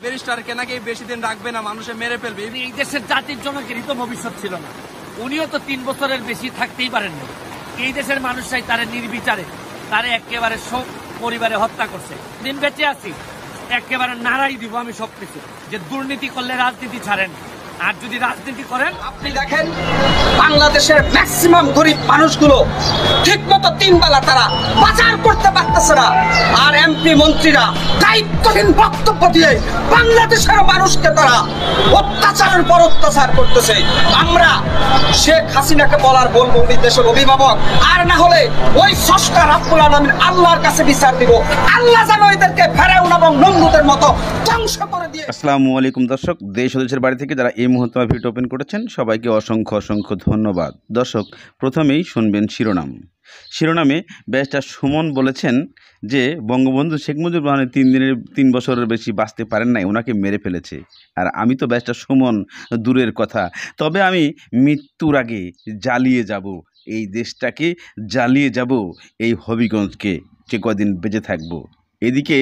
ব্যারিস্টারকে নাকি বেশি দিন রাখবে না, মানুষে মেরে ফেলবে। এই দেশের জাতির জনকেরই তো ভবিষ্যৎ ছিল না, উনিও তো 3 বছরের বেশি থাকতেই পারেন না। এই দেশের মানুষরাই তারে নির্বিচারে তারে একেবারে সব পরিবারে হত্যা করছে। দিন বেঁচে আছি একেবারে নাড়াই দিব আমি সবকিছু, যে দুর্নীতি করলে রাজনীতি ছাড়েন, আর যদি রাজনীতি করেন। আপনি দেখেন বাংলাদেশের ম্যাক্সিমাম গরিব মানুষগুলো ঠিক মতো 3 বেলা তারা বাজার করতে পারতেছে না, আর এমপি মন্ত্রীরা দায়িত্বহীন বক্তব্য দিয়ে বাংলাদেশের মানুষকে তারা অত্যাচারের পর অত্যাচার করতেছে। আমরা শেখ হাসিনাকে বলবো উনি দেশের অভিভাবক, আর না হলে ওই স্রষ্টা রাব্বুল আলামিন আল্লাহর কাছে বিচার দিব। আল্লাহ যেন এদেরকে ফেরাউন এবং নমরুদের মতো ধ্বংস করে দিয়ে। আসসালামু আলাইকুম দর্শক, দেশ ও দেশের বাড়ি থেকে যারা এই মুহূর্তে ভিডিও ওপেন করেছেন সবাইকে অসংখ্য অসংখ্য ধন্যবাদ। দর্শক, প্রথমেই শুনবেন শিরোনামে ব্যারিস্টার সুমন বলেছেন যে বঙ্গবন্ধু শেখ মুজিবুর রহমান 3 বছরের বেশি বাঁচতে পারেন নাই, ওনাকে মেরে ফেলেছে। আর আমি তো ব্যারিস্টার সুমন দূরের কথা, তবে আমি মৃত্যুর আগে জ্বালিয়ে যাব এই দেশটাকে, জ্বালিয়ে যাব এই হবিগঞ্জকে, যে কদিন বেঁচে থাকবো। এদিকে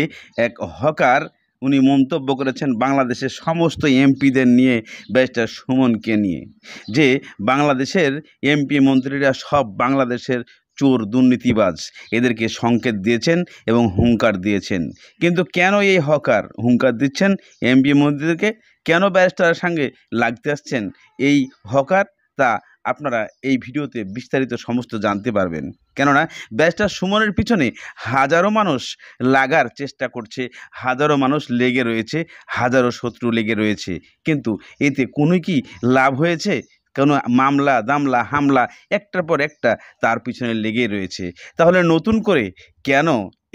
এক হকার উনি মন্তব্য করেছেন বাংলাদেশের সমস্ত এমপিদের নিয়ে, ব্যারিস্টার সুমনকে নিয়ে, যে বাংলাদেশের এমপি মন্ত্রীরা সব বাংলাদেশের চোর দুর্নীতিবাজ, এদেরকে সংকেত দিয়েছেন এবং হুঙ্কার দিয়েছেন। কিন্তু কেন এই হকার হুঙ্কার দিচ্ছেন এমপি মন্ত্রীদেরকে, কেন ব্যারিস্টারের সঙ্গে লাগতে আসছেন এই হকার, তা আপনারা এই ভিডিওতে বিস্তারিত সমস্ত জানতে পারবেন। কেননা ব্যারিস্টার সুমনের পিছনে হাজারো মানুষ লাগার চেষ্টা করছে, হাজারো মানুষ লেগে রয়েছে, হাজারো শত্রু লেগে রয়েছে, কিন্তু এতে কোনো কি লাভ হয়েছে? কোনো মামলা দামলা হামলা একটার পর একটা তার পিছনে লেগে রয়েছে। তাহলে নতুন করে কেন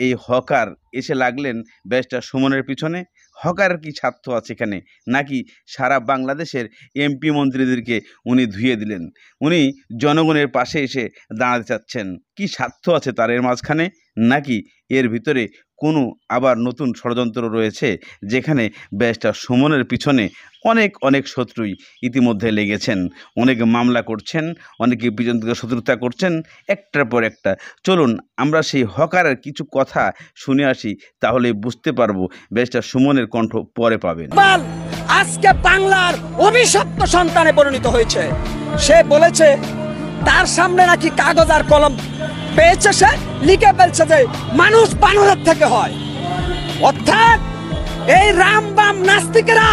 এই হকার এসে লাগলেন ব্যারিস্টার সুমনের পিছনে? হকারের কি স্বার্থ আছে এখানে? নাকি সারা বাংলাদেশের এমপি মন্ত্রীদেরকে উনি ধুয়ে দিলেন? উনি জনগণের পাশে এসে দাঁড়াতে চাচ্ছেন, কি স্বার্থ আছে তার এর মাঝখানে? নাকি এর ভিতরে কোনো আবার নতুন ষড়যন্ত্র রয়েছে, যেখানে ব্যারিস্টার সুমনের পিছনে অনেক শত্রুই ইতিমধ্যে লেগেছেন, অনেক মামলা করছেন, অনেকে পিছন থেকে শত্রুতা করছেন একটার পর একটা। চলুন আমরা সেই হকারের কিছু কথা শুনে আসি, তাহলে বুঝতে পারবো। ব্যারিস্টার সুমনের কণ্ঠ পরে পাবেন। আজকে বাংলার অভিশপ্ত সন্তানে পরিণত হয়েছে। সে বলেছে তার সামনে নাকি কাগজ আর কলম পেয়েছে, সে লিখে ফেলছে যে মানুষ বানরের থেকে হয়। অর্থাৎ এই রামবাম নাস্তিকেরা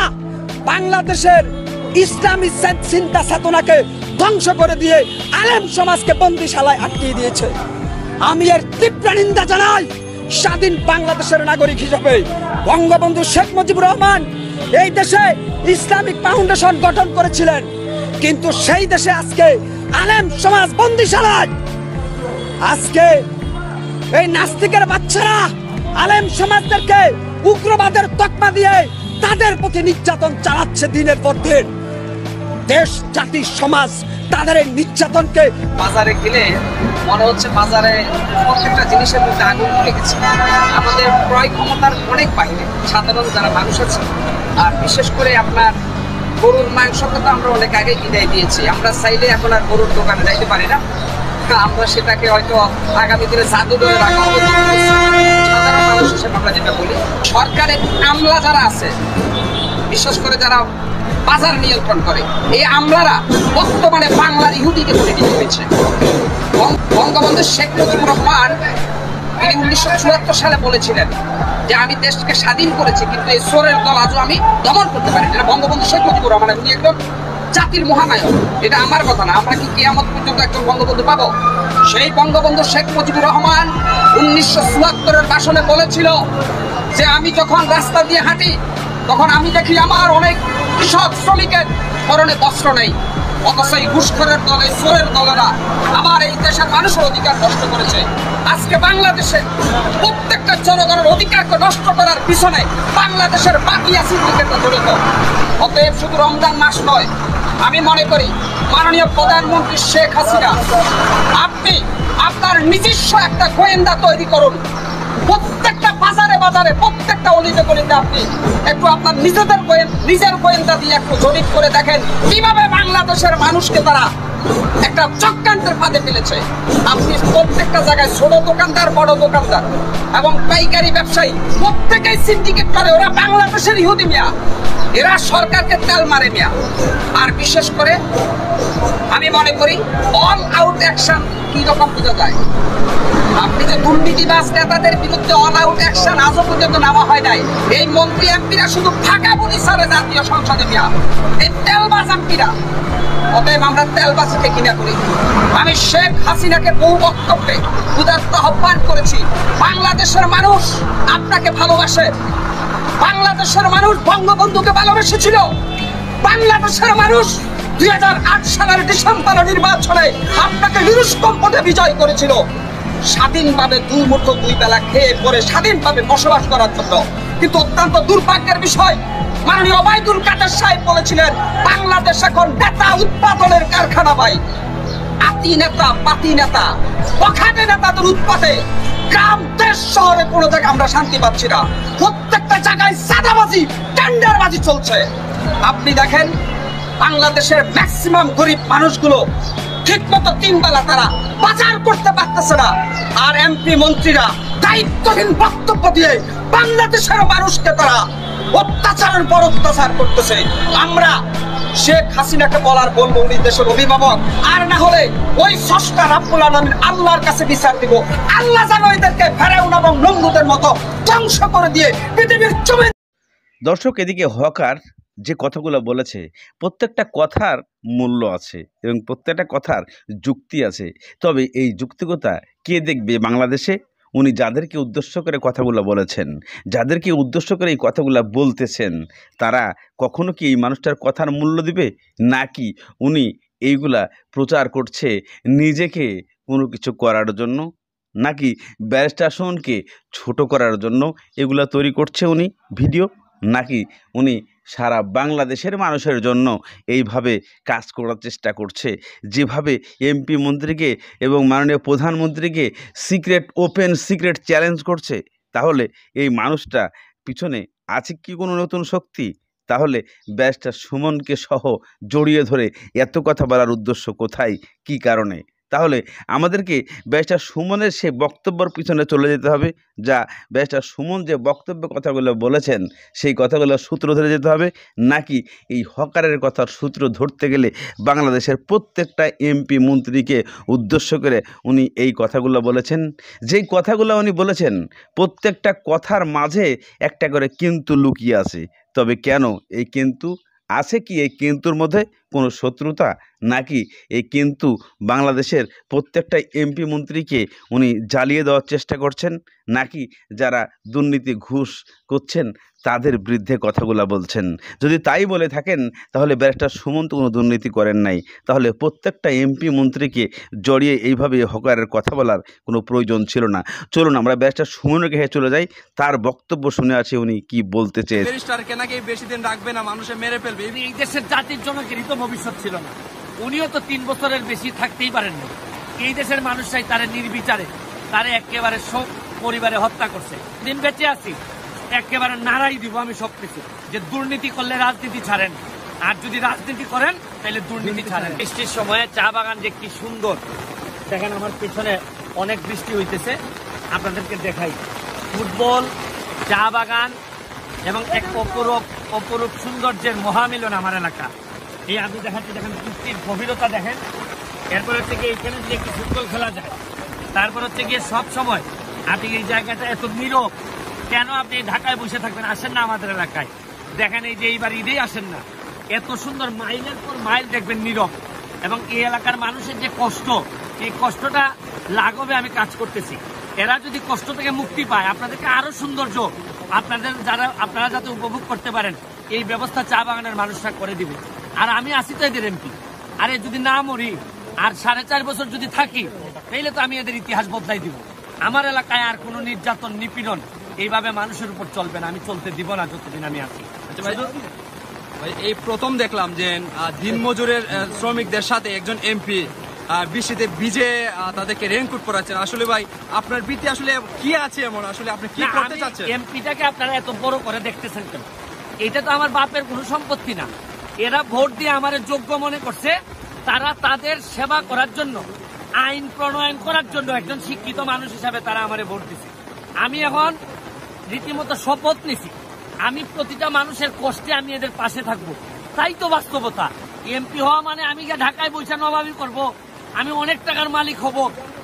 বাংলাদেশের ইসলামী চিন্তা চেতনাকে ধ্বংস করে দিয়ে আলেম সমাজকে বন্দিশালায় আটকিয়ে দিয়েছে। আমি এর তীব্র নিন্দা জানাই। স্বাধীন বাংলাদেশের নাগরিক হিসেবে বঙ্গবন্ধু শেখ মুজিবুর রহমান এই দেশে ইসলামিক ফাউন্ডেশন গঠন করেছিলেন, কিন্তু সেই দেশে আজকে আলেম সমাজ বন্দিশালায়। আজকে এই নাস্তিকের বাচ্চারা আলেম সমাজদেরকে উগ্রবাদের তকমা দিয়ে তাদের প্রতি নির্যাতন চালাচ্ছে দিনের পর দিন। দেশ জাতি সমাজ তাদের এই নির্যাতনকে বাজারে গেলে মনে হচ্ছে বাজারে প্রত্যেকটা জিনিসের মধ্যে আগুন লেগেছে। আমাদের ক্রয় ক্ষমতার অনেক বাইরে সাধারণ যারা মানুষ আছে, আর বিশেষ করে আপনার গরুর মাংসটা তো আমরা অনেক আগে বিদায় দিয়েছি। আমরা চাইলে এখন আর গরুর দোকানে যাইতে পারি না, আমরা সেটাকে হয়তো আগামী দিনে জাদু করে রাখা হবে। সাধারণ মানুষ হিসেবে আমরা যেটা বলি, সরকারের আমলা যারা আছে, বিশেষ করে যারা বাজার নিয়ন্ত্রণ করে, এই আমলারা বর্তমানে বাংলার ইহুদিকে পরিণত হয়েছে। বঙ্গবন্ধু শেখ মুজিবুর রহমান তিনি 1974 সালে বলেছিলেন যে আমি দেশকে স্বাধীন করেছি, কিন্তু এই চোরের দল আজও আমি দমন করতে পারি। এটা বঙ্গবন্ধু শেখ মুজিবুর রহমান, উনি একজন জাতির মহানায়ক। এটা আমার কথা না, আমরা কি কিয়ামত পর্যন্ত একজন বঙ্গবন্ধু পাবো? সেই বঙ্গবন্ধু শেখ মুজিবুর রহমান 1974-এর ভাষণে বলেছিল যে আমি যখন রাস্তা দিয়ে হাঁটি তখন আমি দেখি আমার অনেক কৃষক শ্রমিকের পরনে বস্ত্র নেই, অথচ এই ঘুষখোরের দল, এই চোরের দলেরা আমার এই দেশের মানুষের অধিকার নষ্ট করেছে। আজকে বাংলাদেশে প্রত্যেকটা জনগণের অধিকারকে নষ্ট করার পিছনে বাংলাদেশের মাফিয়া সিন্ডিকেটরা জড়িত। অতএব শুধু রমজান মাস নয়, আমি মনে করি মাননীয় প্রধানমন্ত্রী শেখ হাসিনা, আপনি আপনার নিজস্ব একটা গোয়েন্দা তৈরি করুন। প্রত্যেকটা বাজারে বাজারে, প্রত্যেকটা অলিতে গলিতে আপনি একটু আপনার নিজের গোয়েন্দা দিয়ে একটু জরিপ করে দেখেন কিভাবে বাংলাদেশের মানুষকে তারা একটা চক্রান্তের ফাঁদে ফেলেছে। আপনি প্রত্যেকটা জায়গায় ছোট দোকানদার, বড় দোকানদার এবং পাইকারি ব্যবসায়ী প্রত্যেকেই সিন্ডিকেট করে। ওরা বাংলাদেশের ইহুদি মিয়া, এরা সরকারকে তেল মারে মিয়া। আর বিশেষ করে আমি মনে করি অল আউট অ্যাকশন কি রকম বোঝা যায়। আপনি যে দুর্নীতিবাজ নেতাদের বিরুদ্ধে অল আউট অ্যাকশন আজও পর্যন্ত নেওয়া হয় নাই। এই মন্ত্রী এমপিরা শুধু ফাঁকা বলি সারে জাতীয় সংসদে মিয়া, এই তেলবাজ এমপিরা। অতএব আমরা তেলবাজকে কিনা করি। আমি শেখ হাসিনাকে বহু বক্তব্যে উদাত্ত আহ্বান করেছি, বাংলাদেশের মানুষ আপনাকে ভালোবাসে, বাংলাদেশের মানুষ বঙ্গবন্ধুকে ভালোবেসেছিল, বাংলাদেশের মানুষ 2008 সালের ডিসেম্বর নির্বাচনে আপনাকে নিরুষ্কম্পটে বিজয় করেছিল, স্বাধীনভাবে দুই মুঠো দুই বেলা খেয়ে পরে স্বাধীনভাবে বসবাস করার জন্য। কিন্তু অত্যন্ত দুর্ভাগ্যের বিষয়, মাননীয় ওবায়দুল কাদের সাহেব বলেছিলেন বাংলাদেশ এখন নেতা উৎপাদনের কারখানা। ভাই, আতি নেতা, পাতি নেতা, পখাটে নেতাদের উৎপাদে গ্রাম, দেশ, শহরে কোনো জায়গায় আমরা শান্তি পাচ্ছি না। প্রত্যেকটা জায়গায় সাদাবাজি, টেন্ডারবাজি চলছে। আপনি দেখেন বাংলাদেশের ম্যাক্সিমাম গরিব মানুষগুলো ঠিক মতো 3 বেলা তারা বাজার করতে পারতেছে না। আর এমপি মন্ত্রীরা দায়িত্বহীন বক্তব্য দিয়ে বাংলাদেশের মানুষকে তারা অত্যাচারের পর অত্যাচার করতেছে। আমরা শেখ হাসিনাকে বলবো উনি দেশের অভিভাবক, আর না হলে ওই স্রষ্টা রাব্বুল আলামিন আল্লাহর কাছে বিচার দিব। আল্লাহ যেন এদেরকে ফেরাউন এবং নমরুদের মতো ধ্বংস করে দিয়ে পৃথিবীর জমি। দর্শক, এদিকে হকার যে কথাগুলো বলেছে প্রত্যেকটা কথার মূল্য আছে এবং প্রত্যেকটা কথার যুক্তি আছে। তবে এই যুক্তিকতা কে দেখবে বাংলাদেশে? উনি যাদেরকে উদ্দেশ্য করে কথাগুলো বলেছেন, যাদেরকে উদ্দেশ্য করে এই কথাগুলো বলতেছেন, তারা কখনো কি এই মানুষটার কথার মূল্য দিবে? নাকি উনি এইগুলা প্রচার করছে নিজেকে কোনো কিছু করার জন্য, নাকি ব্যারিস্টার সুমনকে ছোট করার জন্য এগুলা তৈরি করছে উনি ভিডিও, নাকি উনি সারা বাংলাদেশের মানুষের জন্য এইভাবে কাজ করার চেষ্টা করছে? যেভাবে এমপি মন্ত্রীকে এবং মাননীয় প্রধানমন্ত্রীকে ওপেন সিক্রেট চ্যালেঞ্জ করছে, তাহলে এই মানুষটা পিছনে আছে কি কোনো নতুন শক্তি? তাহলে ব্যারিস্টার সুমনকে সহ জড়িয়ে ধরে এত কথা বলার উদ্দেশ্য কোথায়, কি কারণে? তাহলে আমাদেরকে ব্যারিস্টার সুমনের সে বক্তব্যের পিছনে চলে যেতে হবে, যা ব্যারিস্টার সুমন যে বক্তব্যে কথাগুলো বলেছেন সেই কথাগুলো সূত্র ধরে যেতে হবে, নাকি এই হকারের কথার সূত্র ধরতে গেলে বাংলাদেশের প্রত্যেকটা এমপি মন্ত্রীকে উদ্দেশ্য করে উনি এই কথাগুলো বলেছেন? যেই কথাগুলো উনি বলেছেন প্রত্যেকটা কথার মাঝে একটা করে কিন্তু লুকিয়ে আছে। তবে কেন এই কিন্তু আছে? কি এই কিন্তুর মধ্যে কোনো শত্রুতা, নাকি এই কিন্তু বাংলাদেশের প্রত্যেকটা এমপি মন্ত্রীকে উনি জ্বালিয়ে দেওয়ার চেষ্টা করছেন, নাকি যারা দুর্নীতি ঘুষ করছেন তাদের বিরুদ্ধে কথাগুলো বলছেন? যদি তাই বলে থাকেন তাহলে ব্যারিস্টার সুমন তো কোনো দুর্নীতি করেন নাই, তাহলে প্রত্যেকটা এমপি মন্ত্রীকে জড়িয়ে এইভাবে হকারের কথা বলার কোনো প্রয়োজন ছিল না। চলুন আমরা ব্যারিস্টার সুমনের কাছে চলে যাই, তার বক্তব্য শুনে আছি উনি কি বলতে চেয়েছেন। ব্যারিস্টারকে নাকি বেশি দিন রাখবে না, মানুষে মেরে ফেলবে। এই দেশের জাতির জনকেরই তো ভবিষ্যৎ ছিল না। উনিও তো 3 বছরের বেশি থাকতেই পারেন না। এই দেশের মানুষরাই তারা নির্বিচারে তারা একেবারে সব পরিবারে হত্যা করছে। দিন বেঁচে আছি, একেবারে নাড়াই দিব আমি সবকিছু, যে দুর্নীতি করলে রাজনীতি ছাড়েন, আর যদি রাজনীতি করেন তাহলে দুর্নীতি ছাড়েন। বৃষ্টির সময়ে চা বাগান যে কি সুন্দর দেখেন, আমার পিছনে অনেক বৃষ্টি হইতেছে, আপনাদেরকে দেখাই। ফুটবল, চা বাগান এবং এক অপরূপ সৌন্দর্যের মহামিলন আমার এলাকা। এই আপনি দেখাচ্ছি, দেখেন বৃষ্টির গভীরতা দেখেন। এরপর হচ্ছে গিয়ে এখানে যে একটু ফুটবল খেলা যায়। তারপর হচ্ছে গিয়ে সব সময় আপনি এই জায়গাটা এত নীরব কেন? আপনি ঢাকায় বসে থাকবেন, আসেন না আমাদের এলাকায়। দেখেন এই যে এইবার ঈদেই আসেন না, এত সুন্দর মাইলের পর মাইল দেখবেন নীরব। এবং এই এলাকার মানুষের যে কষ্ট, এই কষ্টটা লাঘবে আমি কাজ করতেছি। এরা যদি কষ্ট থেকে মুক্তি পায়, আপনাদেরকে আরো সৌন্দর্য আপনারা যাতে উপভোগ করতে পারেন, এই ব্যবস্থা চা বাগানের মানুষরা করে দিবে। আর আমি আসি তো এদের এমপি। আরে যদি না মরি আর 4.5 বছর যদি থাকি, তাহলে তো আমি এদের ইতিহাস বদলাই দিব। আমার এলাকায় আর কোনো নির্যাতন, নিপীড়ন এইভাবে মানুষের উপর চলবে না, আমি চলতে দিব না যতদিন আমি আছি। আচ্ছা ভাই, এই প্রথম দেখলাম যে দিনমজুরের শ্রমিকদের সাথে একজন এমপি বৃষ্টিতে ভিজে তাদেরকে রেইনকোট পরাচ্ছেন। আসলে ভাই আপনার বৃত্তি আসলে কি আছে এমন, আসলে আপনি কি করতে চাচ্ছেন? এমপিটাকে আপনারা এত বড় করে দেখতেছেন কেন? এটা তো আমার বাপের কোনো সম্পত্তি না। এরা ভোট দিয়ে আমার যোগ্য মনে করছে, তারা তাদের সেবা করার জন্য, আইন প্রণয়ন করার জন্য একজন শিক্ষিত মানুষ হিসাবে তারা আমারে ভোট দিছে। আমি এখন রীতিমতো শপথ নিছি, আমি প্রতিটা মানুষের কষ্টে আমি এদের পাশে থাকবো। তাই তো বাস্তবতা। এমপি হওয়া মানে আমি ঢাকায় বৈশা নবাবি করব, আমি অনেক টাকার মালিক হব।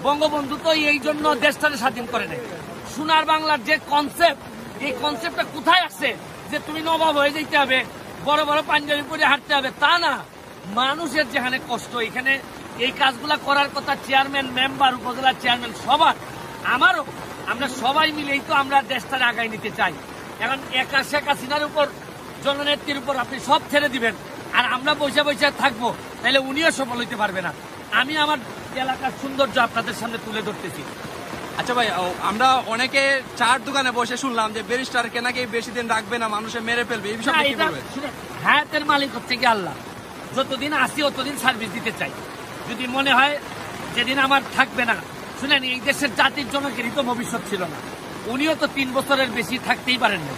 বঙ্গবন্ধু তো এই জন্য দেশটাকে স্বাধীন করে নেয়। সোনার বাংলার যে কনসেপ্ট, এই কনসেপ্টটা কোথায় আসছে যে তুমি নবাব হয়ে যেতে হবে, বড় বড় পাঞ্জাবি পরে হাঁটতে হবে? তা না, মানুষের যেখানে কষ্ট, এখানে এই কাজগুলা করার কথা চেয়ারম্যান, মেম্বার, উপজেলা চেয়ারম্যান সবার, আমারও, আমরা সবাই মিলেই তো আমরা দেশটাকে আগায় নিতে চাই। এখন একা শেখ হাসিনার উপর, জননেত্রীর উপর আপনি সব ছেড়ে দিবেন আর আমরা বসে বসে থাকবো, তাহলে উনিও সফল হইতে পারবে না। আমি আমার এলাকার সৌন্দর্য আপনাদের সামনে তুলে ধরতেছি। আচ্ছা ভাই, আমরা অনেকে চার দোকানে বসে শুনলাম যে ব্যারিস্টারকে নাকি বেশি দিন রাখবে না, মানুষে মেরে ফেলবে, এই বিষয়ে কি বলবেন? হায়াতের মালিক হচ্ছে কি আল্লাহ। যতদিন আসি ততদিন সার্ভিস দিতে চাই। যদি মনে হয় যেদিন আমার থাকবে না, শুনেন, এই দেশের জাতির জনকেরই তো ভবিষ্যৎ ছিল না। উনিও তো 3 বছরের বেশি থাকতেই পারেন না।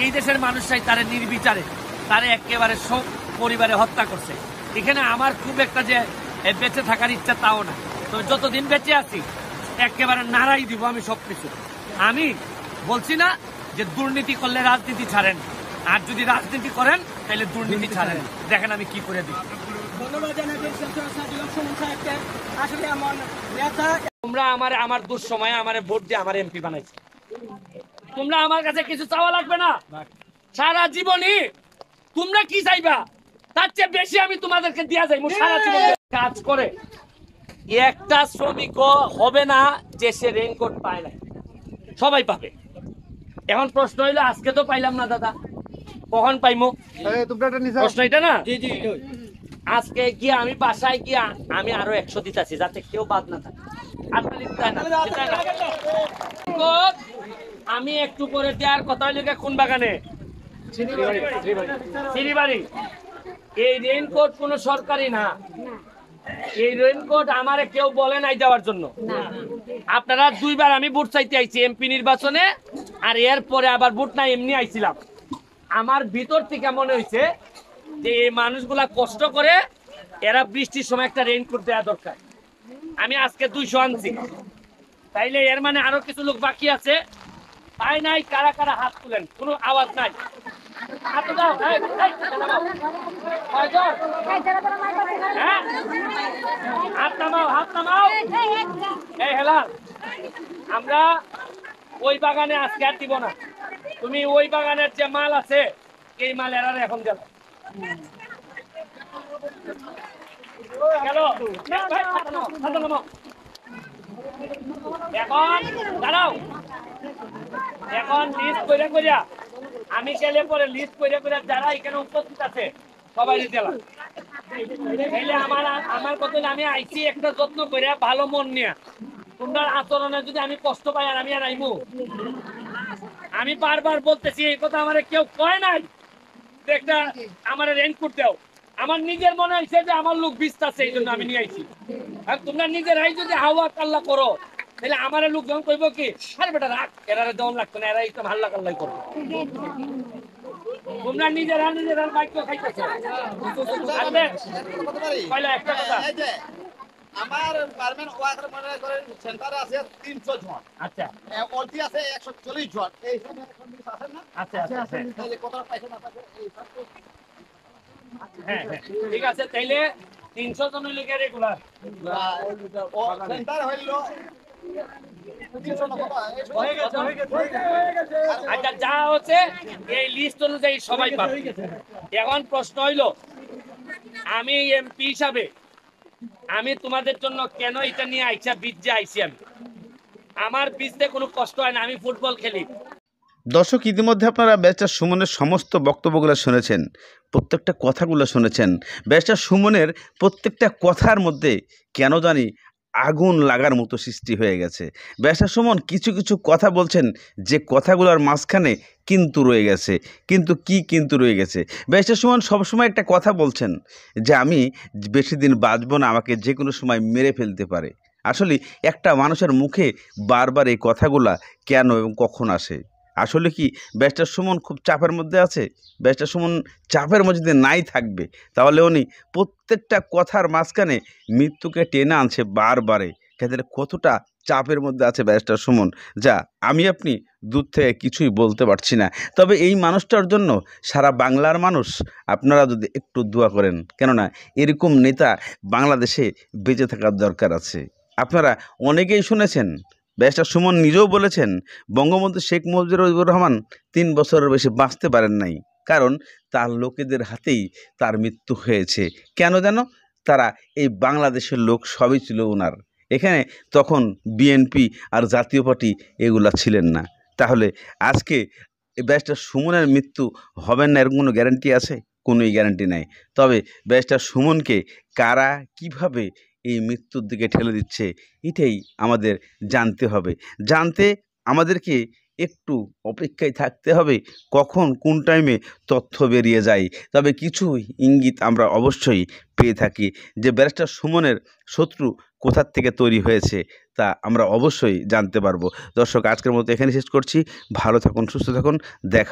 এই দেশের মানুষরাই তারে নির্বিচারে, তারে একেবারে সব পরিবারে হত্যা করছে। এখানে আমার খুব একটা যে বেঁচে থাকার ইচ্ছা তাও না, তবে যতদিন বেঁচে আছি একেবারে নাড়াই দিব আমি সবকিছু। আমি বলছি না যে দুর্নীতি করলে রাজনীতি ছাড়েন, আর যদি রাজনীতি করেন তাহলে দুর্নীতি ছাড়েন। দেখেন আমি কি করে দিই। তোমরা আমার দুঃসময়ে আমার ভোট দিয়ে আমার এমপি বানাইছে। তোমরা আমার কাছে কিছু চাওয়া লাগবে না। সারা জীবনই তোমরা কি চাইবা তার চেয়ে বেশি আমি তোমাদেরকে দিয়া যাইব। সারা জীবন কাজ করে একটা শ্রমিক হবে না যে সে রেইনকোট পায় না, সবাই পাবে। এখন প্রশ্ন হইলো, আজকে তো পাইলাম না দাদা, কখন পাইমো? প্রশ্ন এটা না। আজকে গিয়া আমি বাসায় গিয়া আমি আরো 100 দিতেছি, যাতে কেউ বাদ না থাকে। আমি একটু পরে দেওয়ার কথা হইলে কোন বাগানে? সিঁড়িবাড়ি। এই রেইনকোট কোন সরকারি না, এই রেইনকোট আমারে কেউ বলে নাই দেওয়ার জন্য। আপনারা 2 বার আমি ভোট চাইতে আইছি, এমপি নির্বাচনে আর এরপরে আবার ভোট নাই, এমনি আইছিলাম। আমার ভিতর থেকে মনে হয়েছে যে এই মানুষগুলা কষ্ট করে, এরা বৃষ্টির সময় একটা রেইনকোট দেওয়া দরকার। আমি আজকে 200 আনছি, তাইলে এর মানে আরো কিছু লোক বাকি আছে। তাই নাই, কারা কারা হাত তুলেন, কোনো আওয়াজ নাই। হাত দাও, হাত নামাও, হাত নামাও। এই হেলা, আমরা ওই বাগানে আজকে আর দিব না। তুমি ওই বাগানের যে মাল আছে, এই মাল এরা এখন গেল এখন দাঁড়াও। এখন লিস্ট করে করিয়া আমি গেলে পরে লিস্ট করে করে যারা এখানে উপস্থিত আছে সবাই দিলাম। আমার বদলে আমি আইছি একটা যত্ন করে, ভালো মন নিয়ে। তোমরা আচরণে যদি আমি কষ্ট পাই আর আমি আর আইমু? আমি বারবার বলতেছি এই কথা, আমার কেউ কয় নাই একটা আমার রেইনকোট দাও। আমার নিজের মনে হয়েছে যে আমার লোক বিস্তাছে, এই জন্য আমি নিয়ে আইছি। আর তোমরা নিজেরাই যদি হাওয়া কাল্লা করো, তাহলে আমার লোক যখন কইব কি, আরে বেটা রাখ, এরা দেওয়ান লাগতো না, এরা একদম হাল্লা কাল্লাই করবো। তোমরা নিজেরা বাক্য খাইতেছো। একটা কথা, আমার পার্মেন্ট ওয়ার্কার মনে করেন সেন্টারে আছে 300 জন। আচ্ছা, অলটি আছে 140 জন। এই সব আছে না? আচ্ছা আচ্ছা, এই কত পয়সা না পাবে এই সব। হ্যাঁ হ্যাঁ, ঠিক আছে। তাইলে 300 জন হইলে কি রেগুলার? ও সেন্টার হইলো 300 না বাবা, হয়ে গেছে। আচ্ছা, যা হচ্ছে এই লিস্ট অনুযায়ী সবাই পাবে। এখন প্রশ্ন হইলো, আমি এমপি হিসাবে আমি তোমাদের জন্য কেন এটা নিয়ে আইসা বীজে আইসি? আমি আমার বীজতে কোনো কষ্ট হয় না, আমি ফুটবল খেলি। দর্শক, ইতিমধ্যে আপনারা ব্যারিস্টার সুমনের সমস্ত বক্তব্যগুলো শুনেছেন, প্রত্যেকটা কথাগুলো শুনেছেন। ব্যারিস্টার সুমনের প্রত্যেকটা কথার মধ্যে কেন জানি আগুন লাগার মতো সৃষ্টি হয়ে গেছে। ব্যারিস্টার সুমন কিছু কিছু কথা বলছেন, যে কথাগুলোর মাঝখানে কিন্তু রয়ে গেছে। কিন্তু রয়ে গেছে। ব্যারিস্টার সুমন সবসময় একটা কথা বলছেন যে আমি বেশি দিন বাঁচব না, আমাকে যে কোনো সময় মেরে ফেলতে পারে। আসলে একটা মানুষের মুখে বারবার এই কথাগুলা কেন এবং কখন আসে? আসলে কি ব্যারিস্টার সুমন খুব চাপের মধ্যে আছে? ব্যারিস্টার সুমন চাপের মধ্যে যদি নাই থাকবে, তাহলে উনি প্রত্যেকটা কথার মাঝখানে মৃত্যুকে টেনে আনছে বারবারে। তাহলে কতটা চাপের মধ্যে আছে ব্যারিস্টার সুমন, যা আমি আপনি দূর থেকে কিছুই বলতে পারছি না। তবে এই মানুষটার জন্য সারা বাংলার মানুষ আপনারা যদি একটু দোয়া করেন, কেননা এরকম নেতা বাংলাদেশে বেঁচে থাকার দরকার আছে। আপনারা অনেকেই শুনেছেন, ব্যারিস্টার সুমন নিজেও বলেছেন বঙ্গবন্ধু শেখ মুজিবুর রহমান 3 বছরের বেশি বাঁচতে পারেন নাই, কারণ তার লোকেদের হাতেই তার মৃত্যু হয়েছে। কেন যেন? তারা এই বাংলাদেশের লোক সবই ছিল ওনার, এখানে তখন বিএনপি আর জাতীয় পার্টি এগুলা ছিলেন না। তাহলে আজকে ব্যারিস্টার সুমনের মৃত্যু হবে না এরকম কোনো গ্যারান্টি আছে? কোনোই গ্যারান্টি নাই। তবে ব্যারিস্টার সুমনকে কারা কিভাবে এই মৃত্যুর দিকে ঠেলে দিচ্ছে, এটাই আমাদের জানতে হবে। জানতে আমাদেরকে একটু অপেক্ষায় থাকতে হবে, কখন কোন টাইমে তথ্য বেরিয়ে যায়। তবে কিছু ইঙ্গিত আমরা অবশ্যই পেয়ে থাকি যে ব্যারিস্টার সুমনের শত্রু কোথার থেকে তৈরি হয়েছে, তা আমরা অবশ্যই জানতে পারবো। দর্শক, আজকের মতো এখানে শেষ করছি। ভালো থাকুন, সুস্থ থাকুন, দেখা